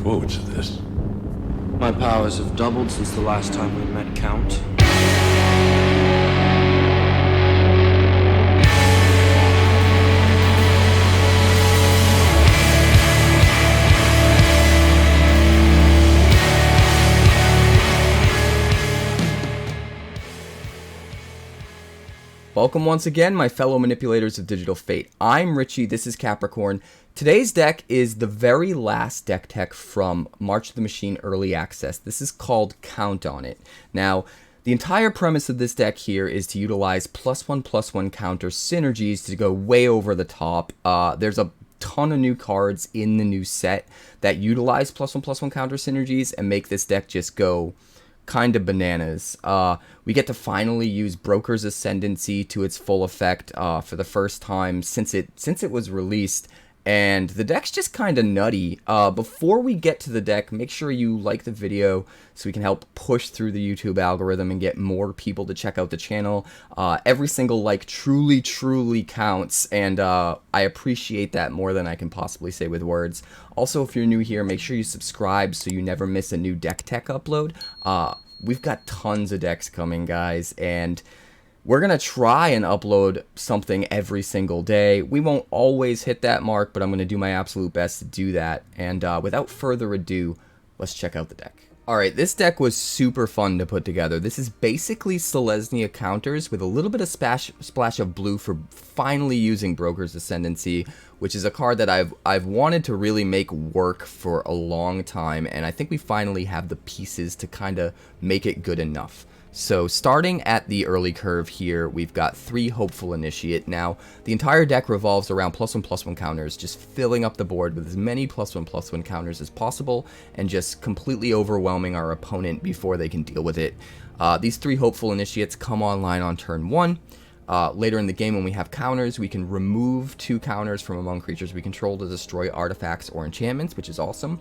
What was this? My powers have doubled since the last time we met, Count. Welcome once again, my fellow manipulators of Digital Fate. I'm Richie, this is Capricorn. Today's deck is the very last deck tech from March of the Machine Early Access. This is called Count on It. Now, the entire premise of this deck here is to utilize +1/+1 counter synergies to go way over the top. There's a ton of new cards in the new set that utilize +1/+1 counter synergies and make this deck just go kind of bananas. We get to finally use Brokers Ascendancy to its full effect for the first time since it was released, and the deck's just kind of nutty. Before we get to the deck, make sure you like the video so we can help push through the YouTube algorithm and get more people to check out the channel. Every single like truly counts, and I appreciate that more than I can possibly say with words. Also, if you're new here, make sure you subscribe so you never miss a new deck tech upload. We've got tons of decks coming, guys, and we're going to try and upload something every single day. We won't always hit that mark, but I'm going to do my absolute best to do that. And without further ado, let's check out the deck. Alright, this deck was super fun to put together. This is basically Selesnya counters with a little bit of splash of blue for finally using Broker's Ascendancy, which is a card that I've wanted to really make work for a long time, and I think we finally have the pieces to kind of make it good enough. So starting at the early curve here, we've got 3 Hopeful Initiate. Now, the entire deck revolves around +1/+1 counters, just filling up the board with as many +1/+1 counters as possible, and just completely overwhelming our opponent before they can deal with it. These 3 Hopeful Initiates come online on turn 1. Later in the game, when we have counters, we can remove 2 counters from among creatures we control to destroy artifacts or enchantments, which is awesome.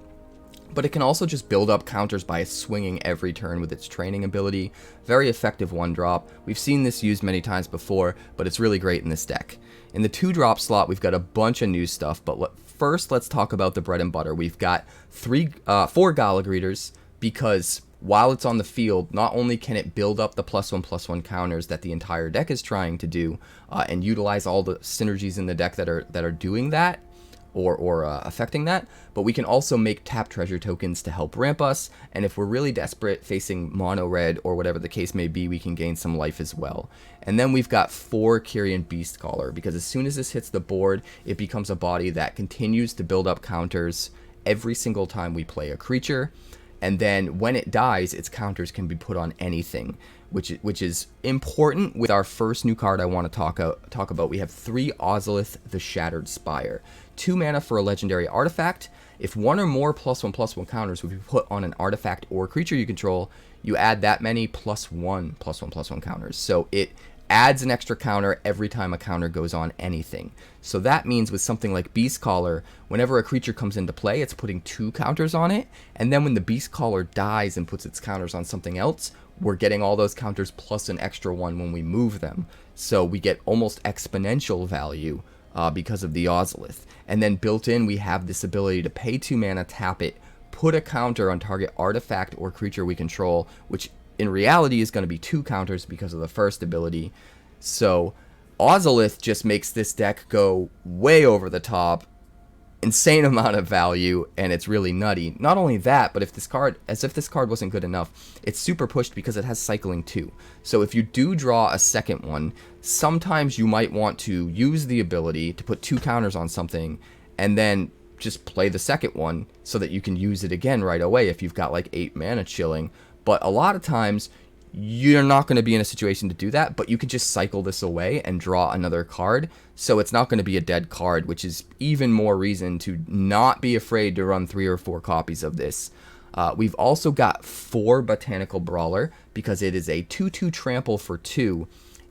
But it can also just build up counters by swinging every turn with its training ability. Very effective 1-drop. We've seen this used many times before, but it's really great in this deck. In the 2-drop slot, we've got a bunch of new stuff, but first let's talk about the bread and butter. We've got 4 Gala Greeters, because while it's on the field, not only can it build up the +1/+1 counters that the entire deck is trying to do, and utilize all the synergies in the deck that are doing that, or affecting that, but we can also make tap treasure tokens to help ramp us, and if we're really desperate facing mono red or whatever the case may be, we can gain some life as well. And then we've got 4 Quirion Beastcaller, because as soon as this hits the board, it becomes a body that continues to build up counters every single time we play a creature, and then when it dies, its counters can be put on anything, which is important with our first new card I want to talk about. We have 3 Ozolith, the Shattered Spire. 2 mana for a legendary artifact. If 1 or more +1/+1 counters would be put on an artifact or creature you control, you add that many +1 +1/+1 counters. So it adds an extra counter every time a counter goes on anything. So that means with something like Beastcaller, whenever a creature comes into play, it's putting 2 counters on it, and then when the Beastcaller dies and puts its counters on something else, we're getting all those counters plus an extra one when we move them. So we get almost exponential value because of the Ozolith. And then built in, we have this ability to pay 2 mana, tap it, put a counter on target artifact or creature we control, which in reality is going to be 2 counters because of the first ability. So Ozolith just makes this deck go way over the top, insane amount of value, and it's really nutty. Not only that, but if this card wasn't good enough, it's super pushed because it has cycling too. So if you do draw a second one, sometimes you might want to use the ability to put 2 counters on something and then just play the second one so that you can use it again right away if you've got like 8 mana chilling. But a lot of times you're not going to be in a situation to do that, but you can just cycle this away and draw another card, so it's not going to be a dead card, which is even more reason to not be afraid to run 3 or 4 copies of this. We've also got 4 Botanical Brawler, because it is a 2/2 trample for 2.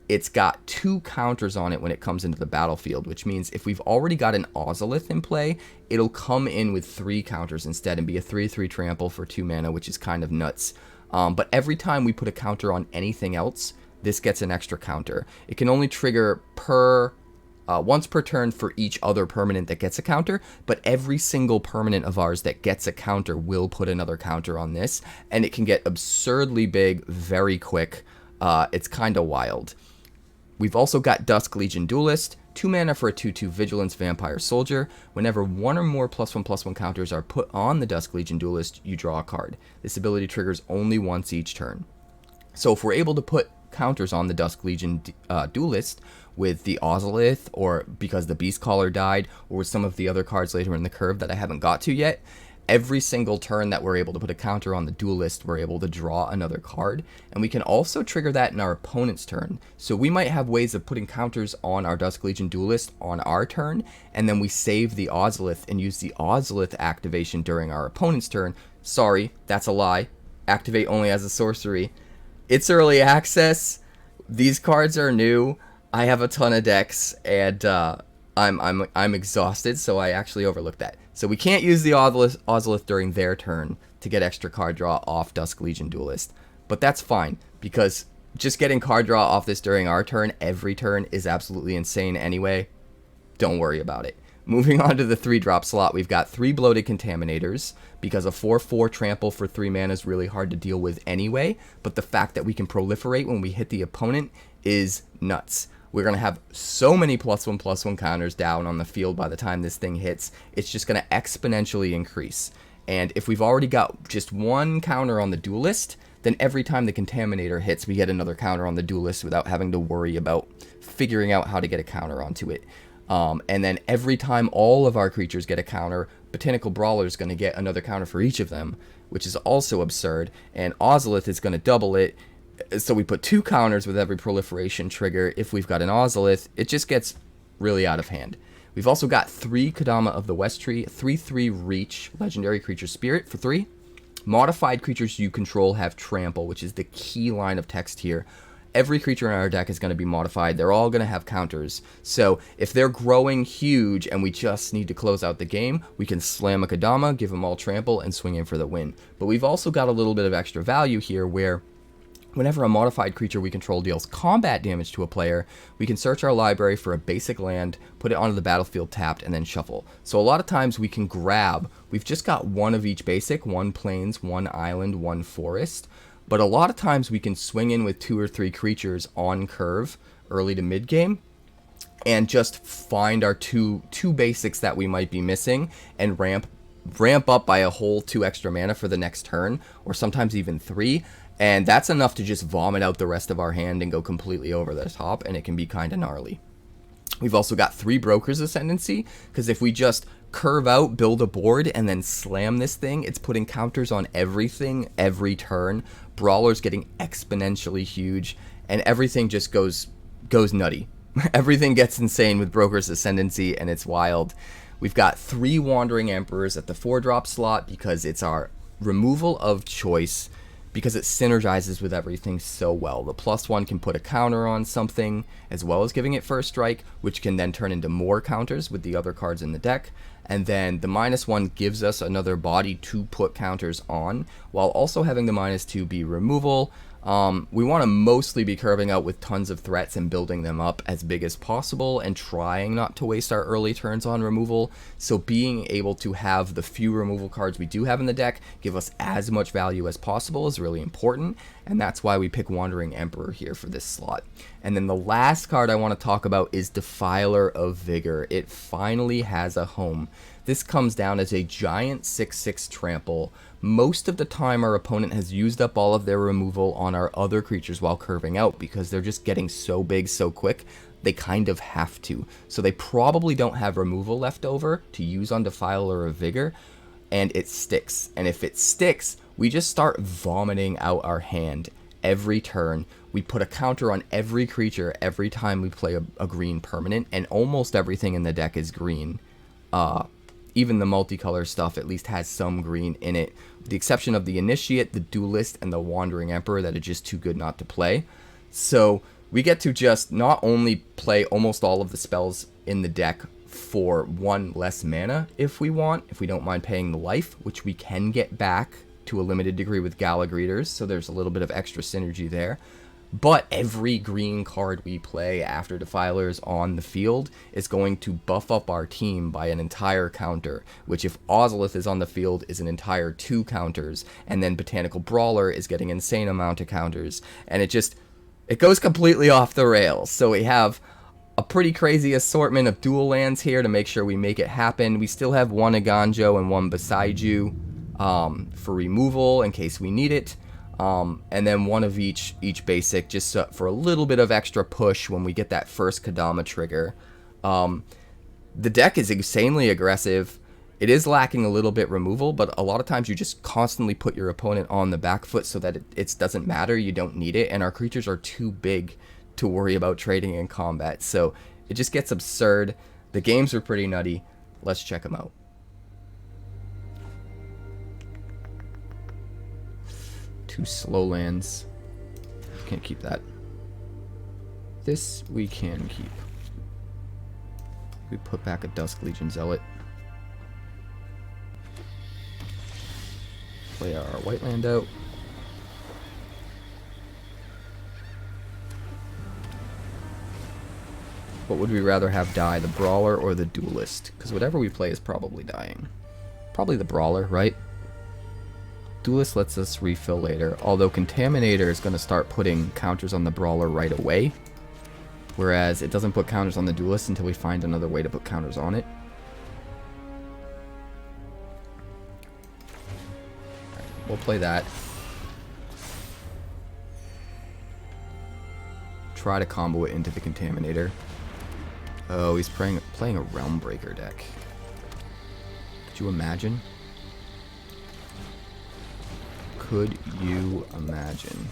It's got 2 counters on it when it comes into the battlefield, which means if we've already got an Ozolith in play, it'll come in with 3 counters instead and be a 3/3 trample for 2 mana, which is kind of nuts. But every time we put a counter on anything else, this gets an extra counter. It can only trigger per once per turn for each other permanent that gets a counter, but every single permanent of ours that gets a counter will put another counter on this, and it can get absurdly big very quick. It's kind of wild. We've also got Dusk Legion Duelist, 2 mana for a 2/2 Vigilance Vampire Soldier. Whenever one or more +1/+1 counters are put on the Dusk Legion Duelist, you draw a card. This ability triggers only once each turn. So if we're able to put counters on the Dusk Legion Duelist with the Ozolith, or because the Beastcaller died, or with some of the other cards later in the curve that I haven't got to yet, every single turn that we're able to put a counter on the Duelist, we're able to draw another card. And we can also trigger that in our opponent's turn. So we might have ways of putting counters on our Dusk Legion Duelist on our turn, and then we save the Ozolith and use the Ozolith activation during our opponent's turn. Sorry, that's a lie. Activate only as a sorcery. It's early access. These cards are new. I have a ton of decks, and I'm exhausted, so I actually overlooked that. So we can't use the Ozolith during their turn to get extra card draw off Dusk Legion Duelist. But that's fine, because just getting card draw off this during our turn every turn is absolutely insane anyway. Don't worry about it. Moving on to the 3-drop slot, we've got 3 Bloated Contaminators, because a 4/4 trample for 3 mana is really hard to deal with anyway, but the fact that we can proliferate when we hit the opponent is nuts. We're going to have so many +1/+1 counters down on the field by the time this thing hits. It's just going to exponentially increase. And if we've already got just one counter on the Duelist, then every time the Contaminator hits, we get another counter on the Duelist without having to worry about figuring out how to get a counter onto it. And then every time all of our creatures get a counter, Botanical Brawler is going to get another counter for each of them, which is also absurd. And Ozolith is going to double it. So we put 2 counters with every proliferation trigger. If we've got an Ozolith, it just gets really out of hand. We've also got 3 Kodama of the West Tree, 3/3 Reach, Legendary Creature Spirit for 3. Modified creatures you control have Trample, which is the key line of text here. Every creature in our deck is going to be modified. They're all going to have counters. So if they're growing huge and we just need to close out the game, we can slam a Kodama, give them all trample, and swing in for the win. But we've also got a little bit of extra value here where whenever a modified creature we control deals combat damage to a player, we can search our library for a basic land, put it onto the battlefield tapped, and then shuffle. So a lot of times we can grab, we've just got one of each basic, 1 plains, 1 island, 1 forest. But a lot of times we can swing in with 2 or 3 creatures on curve early to mid game and just find our two basics that we might be missing and ramp up by a whole 2 extra mana for the next turn, or sometimes even 3. And that's enough to just vomit out the rest of our hand and go completely over the top, and it can be kind of gnarly. We've also got 3 Brokers Ascendancy, because if we just curve out, build a board, and then slam this thing, it's putting counters on everything every turn. Brawler's getting exponentially huge, and everything just goes nutty. Everything gets insane with Brokers Ascendancy, and it's wild. We've got 3 Wandering Emperors at the 4-drop slot, because it's our removal of choice, because it synergizes with everything so well. The +1 can put a counter on something, as well as giving it first strike, which can then turn into more counters with the other cards in the deck. And then the -1 gives us another body to put counters on, while also having the -2 be removal. We want to mostly be curving out with tons of threats and building them up as big as possible and trying not to waste our early turns on removal. So being able to have the few removal cards we do have in the deck give us as much value as possible is really important, and that's why we pick Wandering Emperor here for this slot. And then the last card I want to talk about is Defiler of Vigor. It finally has a home. This comes down as a giant 6/6 trample. Most of the time our opponent has used up all of their removal on our other creatures while curving out, because they're just getting so big so quick, they kind of have to. So they probably don't have removal left over to use on Defiler of Vigor, and it sticks. And if it sticks, we just start vomiting out our hand every turn. We put a counter on every creature every time we play a green permanent, and almost everything in the deck is green. Even the multicolor stuff at least has some green in it, with the exception of the Initiate, the Duelist, and the Wandering Emperor that are just too good not to play. So we get to just not only play almost all of the spells in the deck for 1 less mana if we want, if we don't mind paying the life, which we can get back to a limited degree with Gala Greeters, so there's a little bit of extra synergy there. But every green card we play after Defilers on the field is going to buff up our team by an entire counter, which if Ozolith is on the field is an entire 2 counters, and then Botanical Brawler is getting insane amount of counters, and it goes completely off the rails. So we have a pretty crazy assortment of dual lands here to make sure we make it happen. We still have 1 Eiganjo and 1 Boseiju for removal in case we need it. And then 1 of each basic, just for a little bit of extra push when we get that first Kodama trigger. The deck is insanely aggressive. It is lacking a little bit removal, but a lot of times you just constantly put your opponent on the back foot so that it doesn't matter, you don't need it, and our creatures are too big to worry about trading in combat. So it just gets absurd. The games are pretty nutty. Let's check them out. Two slow lands. Can't keep that. This we can keep. We put back a Dusk Legion Zealot. Play our white land out. What would we rather have die, the Brawler or the Duelist? Because whatever we play is probably dying. Probably the Brawler, right? Duelist lets us refill later, although Contaminator is going to start putting counters on the Brawler right away, whereas it doesn't put counters on the Duelist until we find another way to put counters on it. Right, we'll play that. Try to combo it into the Contaminator. Oh, he's playing a Realmbreaker deck. Could you imagine? Could you imagine?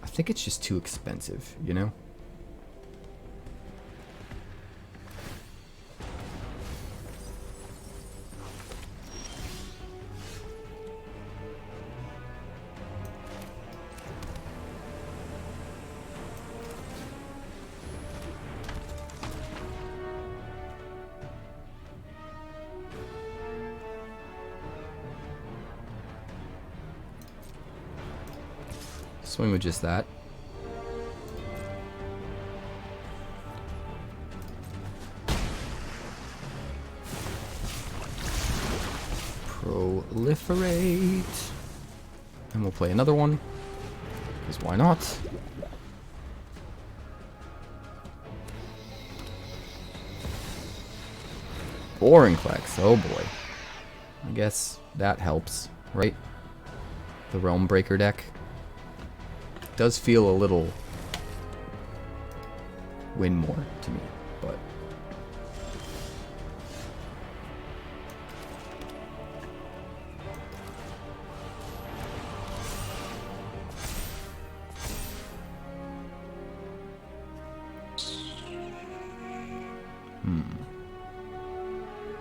I think it's just too expensive, you know? Swing with just that. Proliferate. And we'll play another one. Because why not? Vorinclex. Oh boy. I guess that helps, right? The Realmbreaker deck. Does feel a little win more to me, but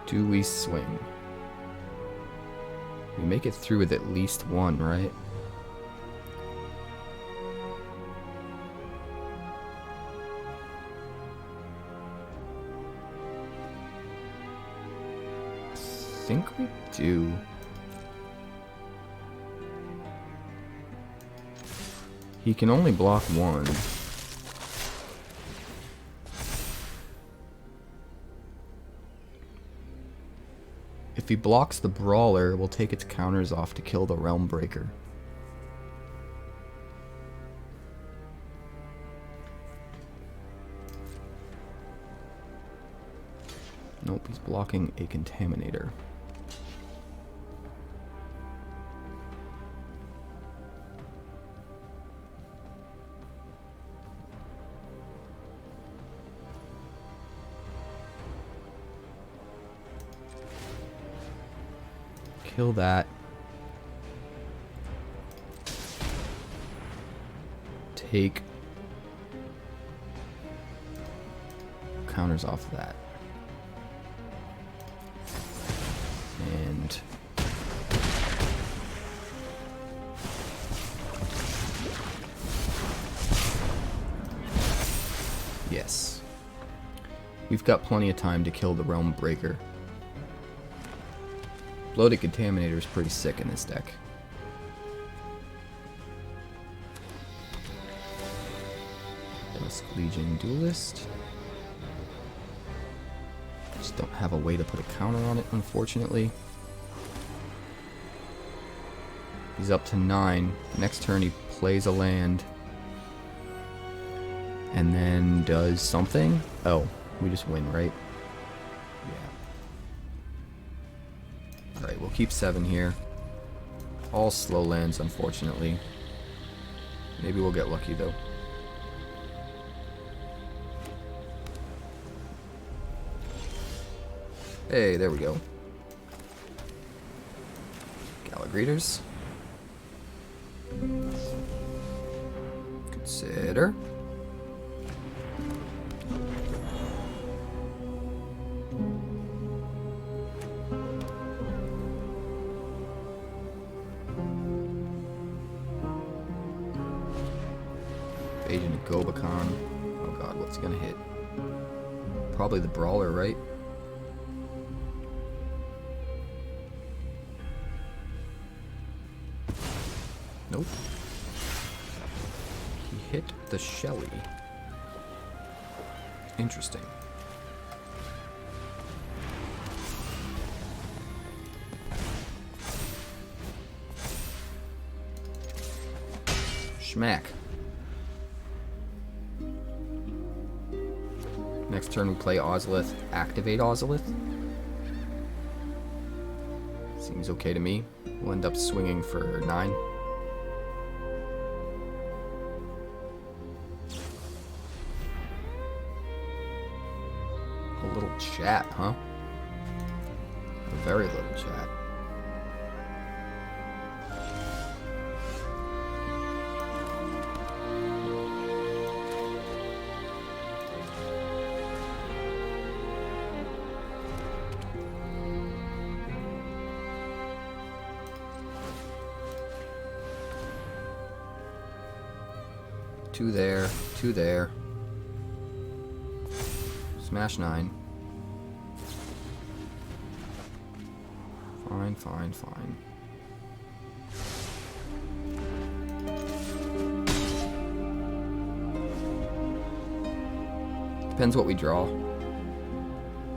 do we swing? We make it through with at least one, right? I think we do. He can only block one. If he blocks the Brawler, we'll take its counters off to kill the Realmbreaker. Nope, he's blocking a Contaminator. Kill that. Take counters off of that. And yes. We've got plenty of time to kill the Realmbreaker. Bloated Contaminator is pretty sick in this deck. Dusk Legion Duelist. Just don't have a way to put a counter on it, unfortunately. He's up to 9. Next turn he plays a land. And then does something. Oh, we just win, right? Yeah. Alright, we'll keep 7 here. All slow lands, unfortunately. Maybe we'll get lucky, though. Hey, there we go. Gala Greeters. Consider. Agent Gobakon. Oh god, what's he gonna hit? Probably the Brawler, right? Nope. He hit the Shelly. Interesting. Schmack. Next turn we play Ozolith. Activate Ozolith. Seems okay to me. We'll end up swinging for 9. A little chat, huh? A very little chat. Two there, 2 there. Smash 9. Fine, fine, fine. Depends what we draw.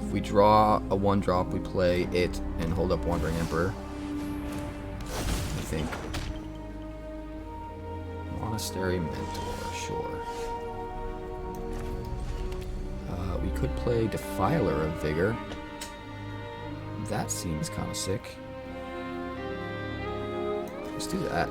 If we draw a 1-drop, we play it and hold up Wandering Emperor. I think. Monastery Mentor, sure. We could play Defiler of Vigor. That seems kind of sick. Let's do that.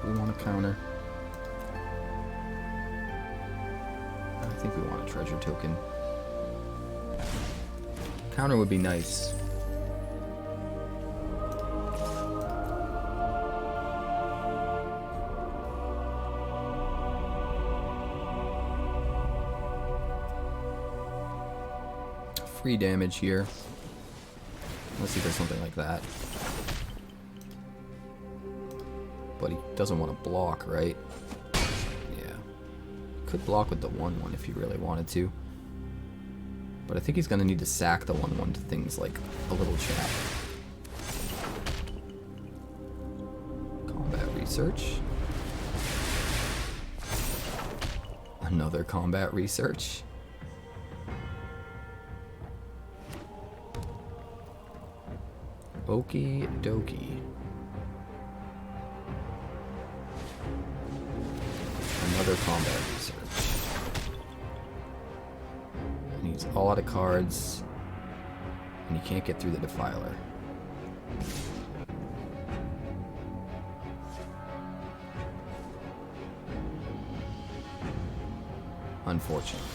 We want to counter. I think we want a treasure token. Counter would be nice. Free damage here. Unless he does something like that. But he doesn't want to block, right? Yeah. Could block with the 1/1 if he really wanted to. But I think he's going to need to sack the 1/1 to things like a little chat. Combat research. Another combat research. Okie dokie. Another combat research. And he's all out of cards. And he can't get through the Defiler. Unfortunately.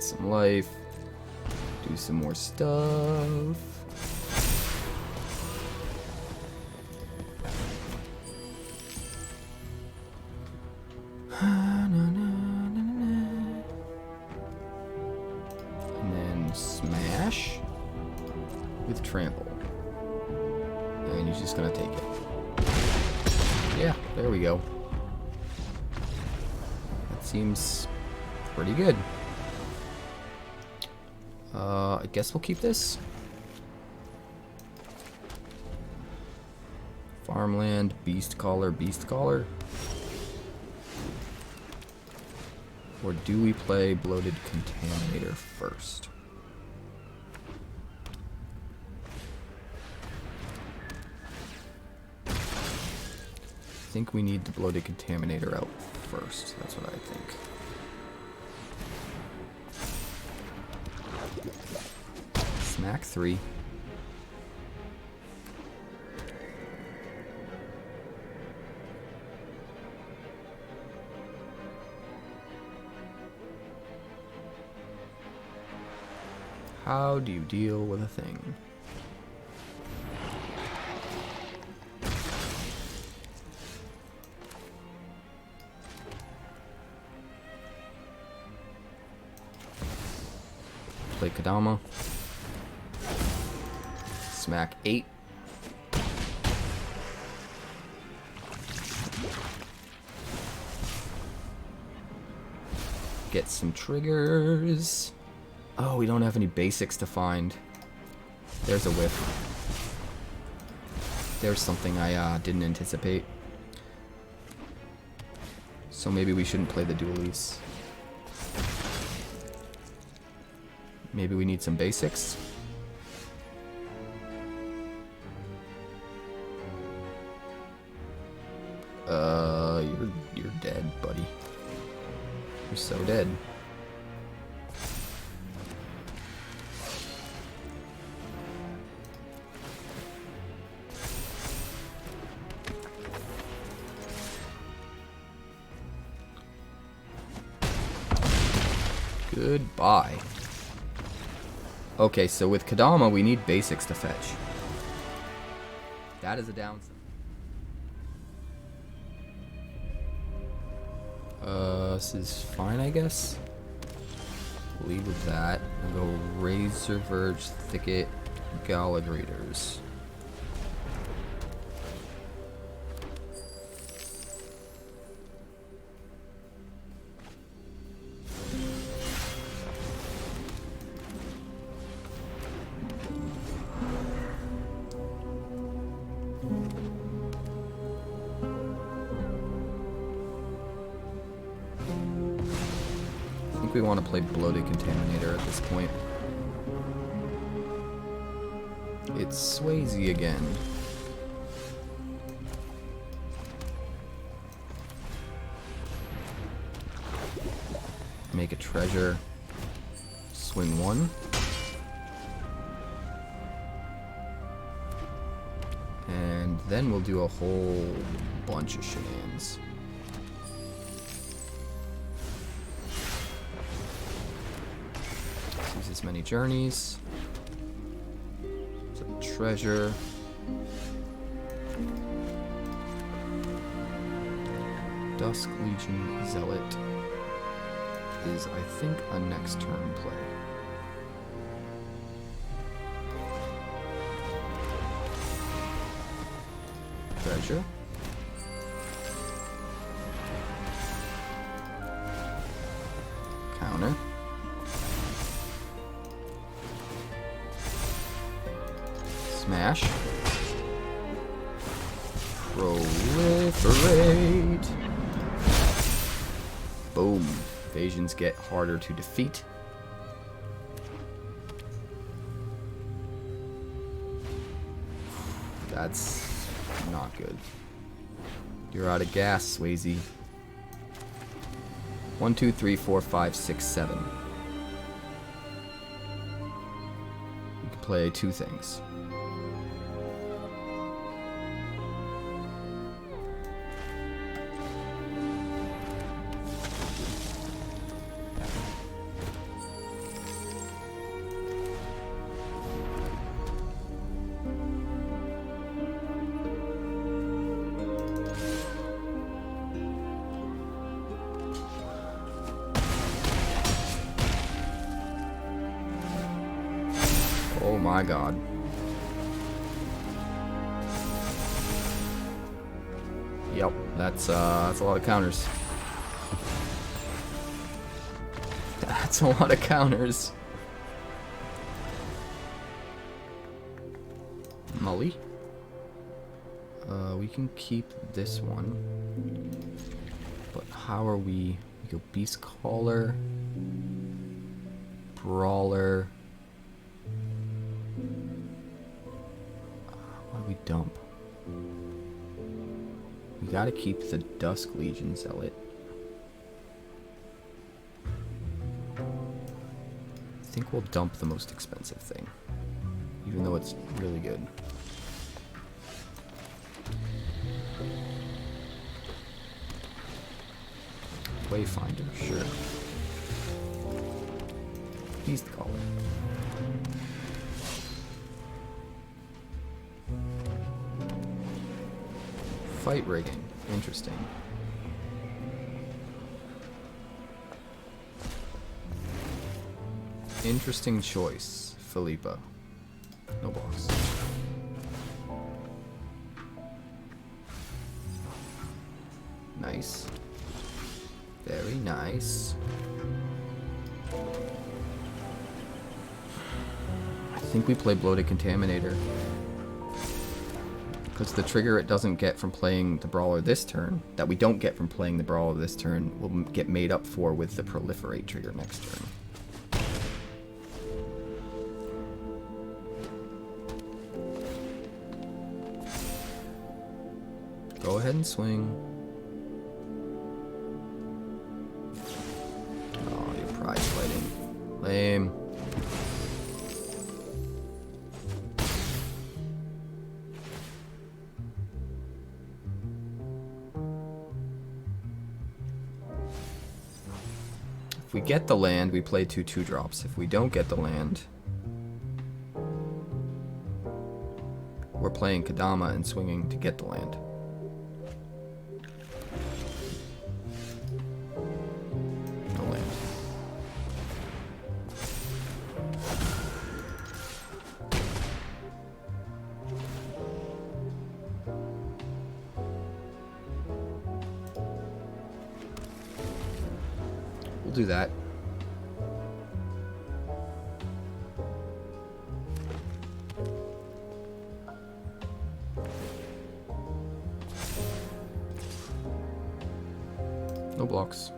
some life. Do some more stuff. And then smash with trample. And he's just gonna take it. Yeah, there we go. That seems pretty good. I guess we'll keep this. Farmland, Beastcaller. Or do we play Bloated Contaminator first? I think we need the Bloated Contaminator out first. That's what I think. Smack 3. How do you deal with a thing? Play Kodama. Smack 8. Get some triggers. Oh, we don't have any basics to find. There's a whiff. There's something I didn't anticipate. So maybe we shouldn't play the Duelist. Maybe we need some basics. You're dead, buddy. You're so dead. Goodbye. Okay, so with Kodama, we need basics to fetch. That is a downside. This is fine, I guess. Leave with that. We'll go Razorverge Thicket, Gala Greeters. We want to play Bloated Contaminator at this point. It's Swayze again. Make a treasure. Swing 1. And then we'll do a whole bunch of shenanigans. As many journeys. It's a treasure. Dusk Legion Zealot is, I think, a next turn play. Treasure. Counter. Smash. Proliferate. Boom. Evasions get harder to defeat. That's not good. You're out of gas, Swayze. 1, 2, 3, 4, 5, 6, 7. You can play 2 things. my god. Yep, that's a lot of counters. That's a lot of counters. Molly. We can keep this one. But how are we go Beastcaller, Brawler. What do we dump? We gotta keep the Dusk Legion Zealot. I think we'll dump the most expensive thing, even though it's really good. Wayfinder, sure. Beastcaller. Fight rigging, interesting. Interesting choice, Philippa. No box. Nice. Very nice. I think we play Bloated Contaminator. Because the trigger it doesn't get from playing the Brawler this turn, that we don't get from playing the Brawler this turn, will get made up for with the Proliferate trigger next turn. Go ahead and swing. Oh, you're prize fighting. Lame. If we get the land, we play 2 2-drops. If we don't get the land, we're playing Kodama and swinging to get the land. No land. We'll do that. No blocks.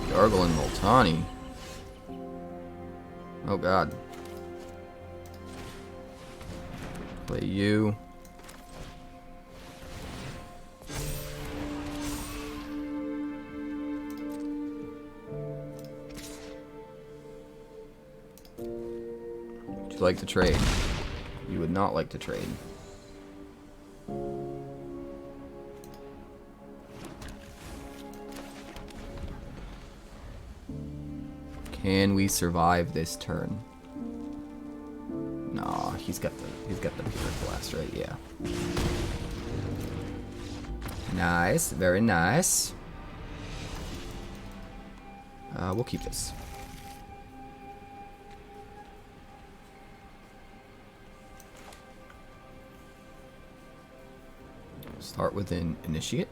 Yargle and Multani. Oh god. Play you. Would you like to trade? You would not like to trade. Can we survive this turn? No, he's got the Pure Blast, right? Yeah. Nice, very nice. We'll keep this. Start with an Initiate.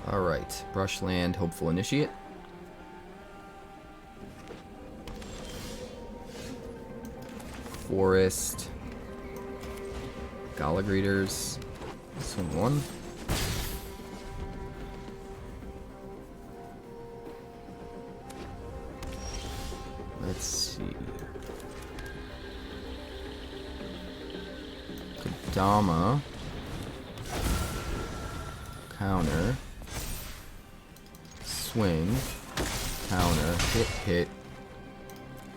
Alright, Brushland, Hopeful Initiate. Forest. Gala Greeters. Swing 1. Let's see. Kodama. Counter. Swing. counter, hit, hit,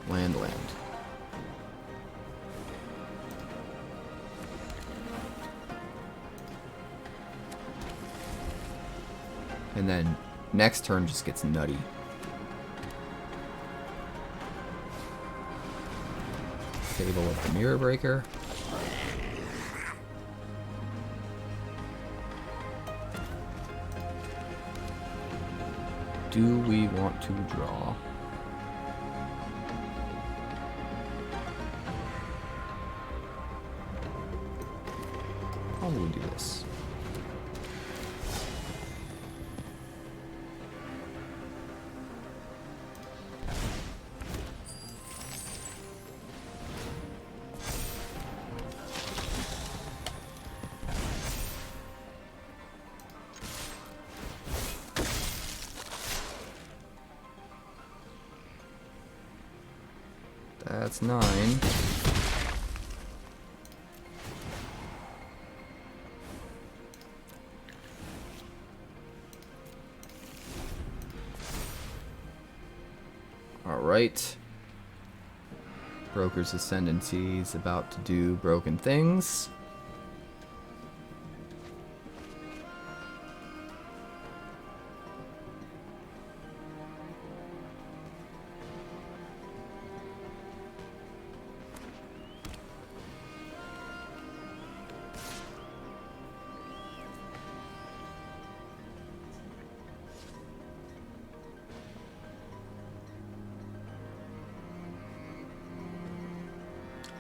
land, land. And then next turn just gets nutty. Fable of the Mirror Breaker. Do we want to draw? How do we do this? That's 9. Alright. Brokers Ascendancy is about to do broken things.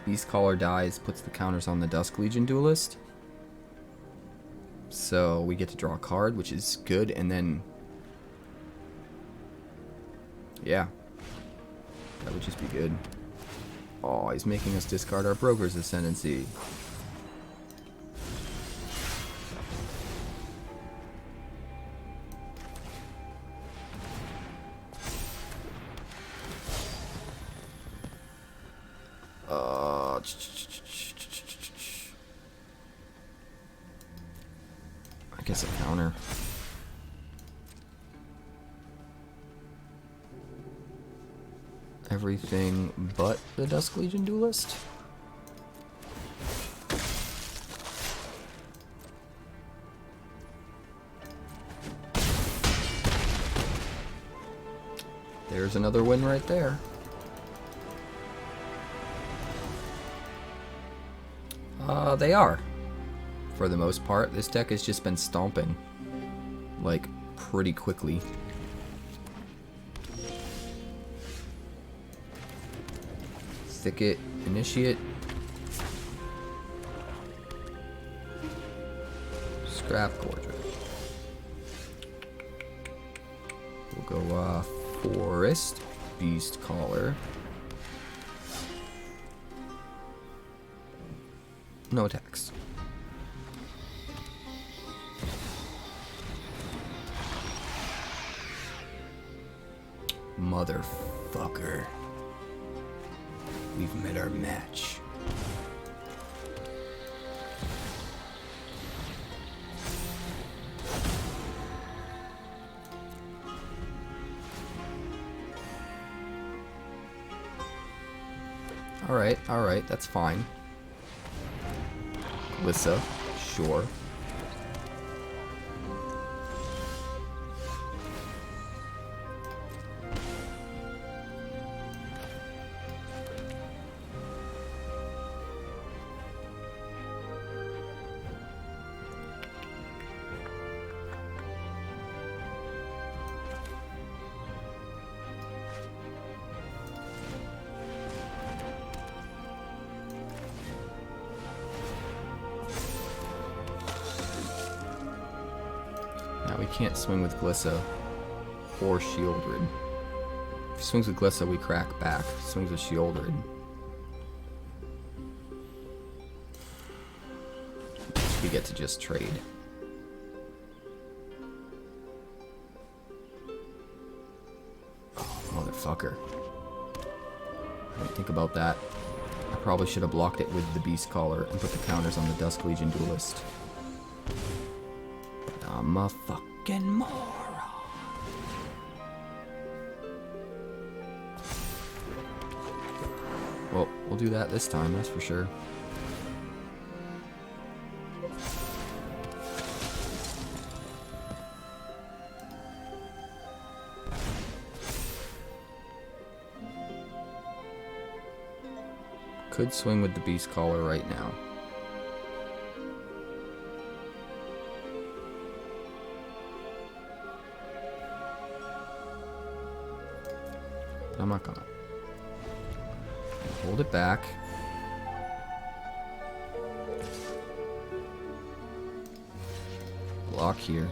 Beastcaller dies, puts the counters on the Dusk Legion Duelist. So we get to draw a card, which is good, and then... yeah. That would just be good. Oh, he's making us discard our Broker's Ascendancy. I guess a counter. Everything but the Dusk Legion Duelist. There's another win right there. They are. For the most part, this deck has just been stomping. Like, pretty quickly. Thicket, Initiate. Scrap Gorger. We'll go, Forest, Beastcaller. No attacks. Motherfucker. We've met our match. Alright, that's fine. Lissa, sure. We can't swing with Glissa or Shieldred. If he swings with Glissa, we crack back. If he swings with Shieldred, we get to just trade. Oh, motherfucker. I didn't think about that. I probably should have blocked it with the Beastcaller and put the counters on the Dusk Legion Duelist. I'm a fucking moron. Well, we'll do that this time, that's for sure. Could swing with the Beastcaller right now. But I'm not gonna. Hold it back. Block here.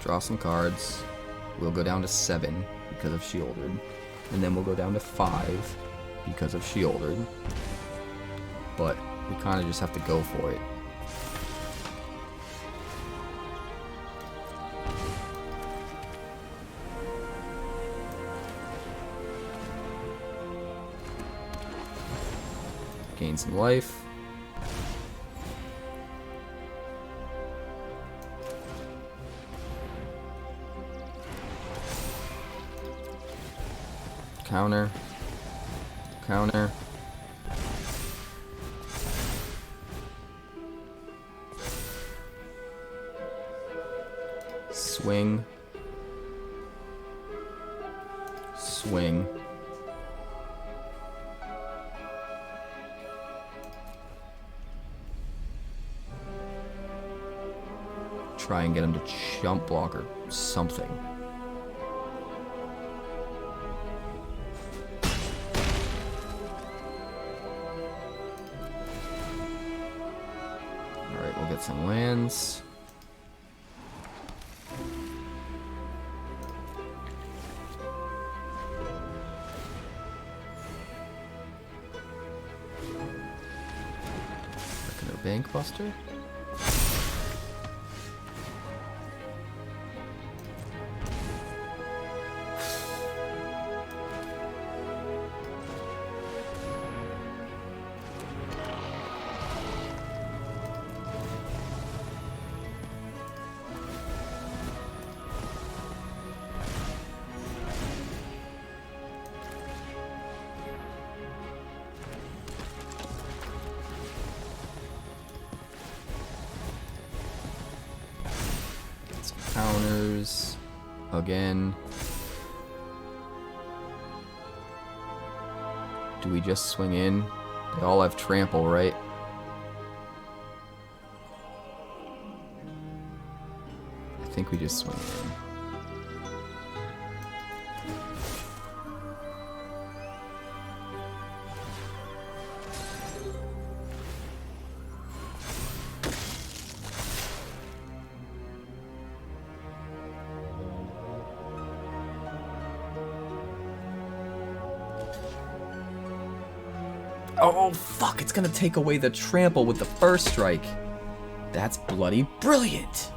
Draw some cards. We'll go down to 7 because of Shieldred. And then we'll go down to 5 because of Shieldred. But we kind of just have to go for it. Gain some life. Counter. Counter. Swing. Swing. Try and get him to jump block or something. Alright, we'll get some lands. Bank Buster? Counters again. Do we just swing in? They all have trample, right? I think we just swing in. Oh, fuck, it's gonna take away the trample with the first strike. That's bloody brilliant.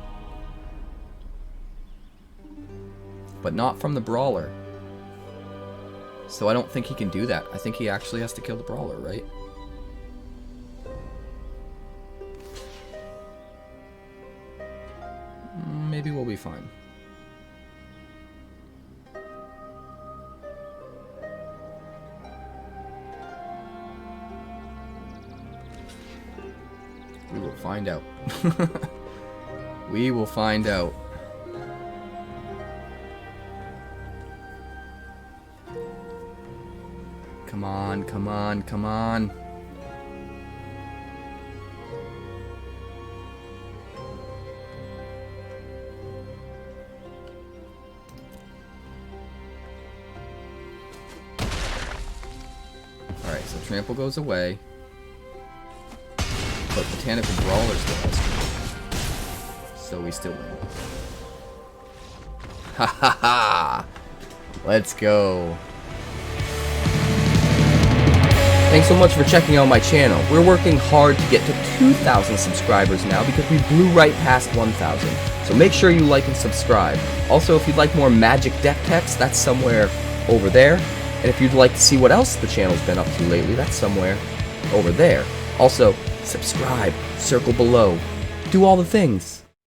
But not from the Brawler. So I don't think he can do that. I think he actually has to kill the Brawler, right? Maybe we'll be fine. We will find out. We will find out. Come on, come on, come on. Alright, so trample goes away. But Botanical Brawler still has to. So we still win. Ha ha ha! Let's go. Thanks so much for checking out my channel. We're working hard to get to 2,000 subscribers now because we blew right past 1,000. So make sure you like and subscribe. Also, if you'd like more magic deck techs, that's somewhere over there. And if you'd like to see what else the channel's been up to lately, that's somewhere over there. Also, subscribe, circle below, do all the things.